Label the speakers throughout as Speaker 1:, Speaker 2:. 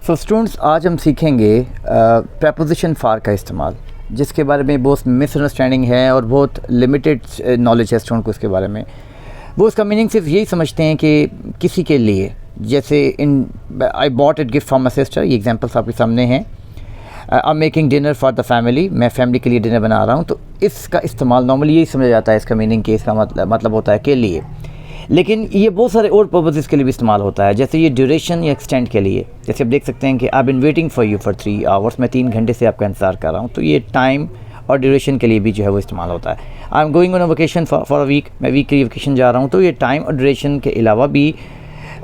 Speaker 1: So students, आज हम सीखेंगे प्रपोजिशन फार का इस्तेमाल, जिसके बारे में बहुत मिसअंडरस्टैंडिंग है और बहुत लिमिटेड नॉलेज है स्टूडेंट को इसके बारे में। वो उसका मीनिंग सिर्फ यही समझते हैं कि किसी के लिए, जैसे I bought it gift for my sister, ये एग्जांपल्स आपके सामने हैं। I am making dinner for the family, मैं फैमिली के लिए डिनर बना रहा हूँ। तो इसका इस्तेमाल नॉर्मली यही समझा जाता है, इसका मीनिंग कि इसका मतलब होता है के लिए। लेकिन ये बहुत सारे और पर्पज़ के लिए भी इस्तेमाल होता है, जैसे ये ड्यूरेशन या एक्सटेंड के लिए। जैसे आप देख सकते हैं कि I been waiting for you for 3 hours, मैं 3 घंटे से आपका इंतज़ार कर रहा हूँ। तो ये टाइम और ड्यूरेशन के लिए भी जो है वो इस्तेमाल होता है। I am going on a vacation for a week, मैं वीक के लिए वेकेशन जा रहा हूँ। तो ये टाइम और ड्यूरेशन के अलावा भी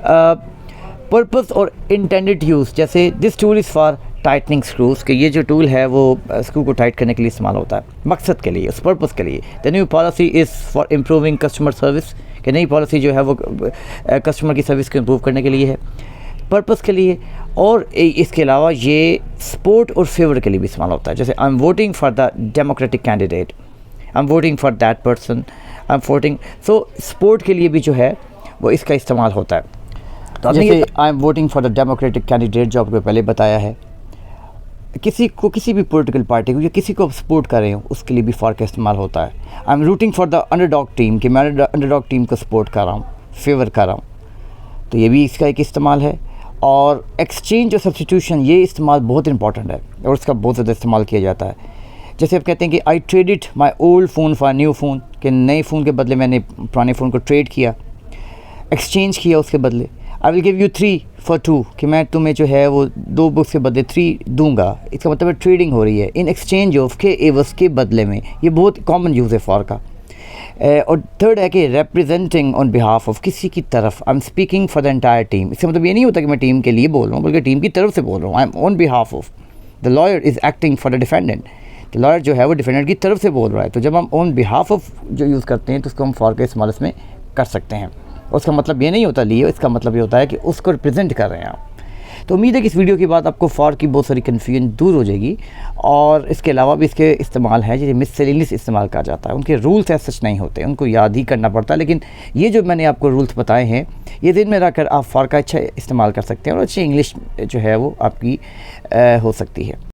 Speaker 1: पर्पज़ और इंटेंडेड यूज़, जैसे this tool is for tightening screws, कि ये जो टूल है वो स्क्रू को टाइट करने के लिए इस्तेमाल होता है, मकसद के लिए, उस पर्पज़ के लिए। The new policy is for improving customer service, कि नई पॉलिसी जो है वो कस्टमर की सर्विस को इम्प्रूव करने के लिए है, पर्पज़ के लिए। और इसके अलावा ये सपोर्ट और फेवर के लिए भी इस्तेमाल होता है, जैसे I am voting for the democratic candidate, I am voting for that person, I am voting. So support के लिए भी जो है वो इसका इस्तेमाल होता है। तो जैसे I am voting for the democratic candidate, जो आपको पहले बताया है, किसी को, किसी भी पॉलिटिकल पार्टी को या किसी को सपोर्ट कर रहे हो, उसके लिए भी फॉर का इस्तेमाल होता है। I am rooting for the underdog team, कि मैं अंडरडॉग टीम को सपोर्ट कर रहा हूँ, फेवर कर रहा हूँ। तो ये भी इसका एक इस्तेमाल है। और एक्सचेंज और सब्सटीट्यूशन, ये इस्तेमाल बहुत इंपॉर्टेंट है और उसका बहुत ज़्यादा इस्तेमाल किया जाता है। जैसे आप कहते हैं कि I traded my old phone for new phone, कि नए फ़ोन के बदले मैंने पुराने फ़ोन को ट्रेड किया, एक्सचेंज किया उसके बदले। I will give you 3 for 2, कि मैं तुम्हें जो है वो 2 बुक्स के बदले 3 दूंगा। इसका मतलब है ट्रेडिंग हो रही है, इन एक्सचेंज ऑफ, के एवज के बदले में। ये बहुत कॉमन यूज़ है फॉर का। और थर्ड है कि रिप्रेजेंटिंग ऑन बिहाफ ऑफ, किसी की तरफ। I am speaking for the entire team, इसका मतलब ये नहीं होता कि मैं टीम के लिए बोल रहा हूँ, बल्कि टीम की तरफ से बोल रहा हूँ। I am on behalf of the lawyer is acting for the defendant, the lawyer जो है वो डिफेंडेंट की तरफ से बोल रहा है। तो जब हम ऑन बिहाफ ऑफ जो यूज़ करते हैं तो उसको हम फॉर का इस्तेमाल इसमें कर सकते हैं। उसका मतलब ये नहीं होता लिए, इसका मतलब ये होता है कि उसको रिप्रेजेंट कर रहे हैं आप। तो उम्मीद है कि इस वीडियो के बाद आपको फॉर की बहुत सारी कन्फ्यूजन दूर हो जाएगी। और इसके अलावा भी इसके इस्तेमाल है, जैसे मिससेलेनियस इस्तेमाल कहा जाता है। उनके रूल्स ऐसे सच नहीं होते, उनको याद ही करना पड़ता है। लेकिन ये जो मैंने आपको रूल्स बताए हैं, ये दिन में रखकर आप फॉर का अच्छा इस्तेमाल कर सकते हैं और अच्छी इंग्लिश जो है वो आपकी हो सकती है।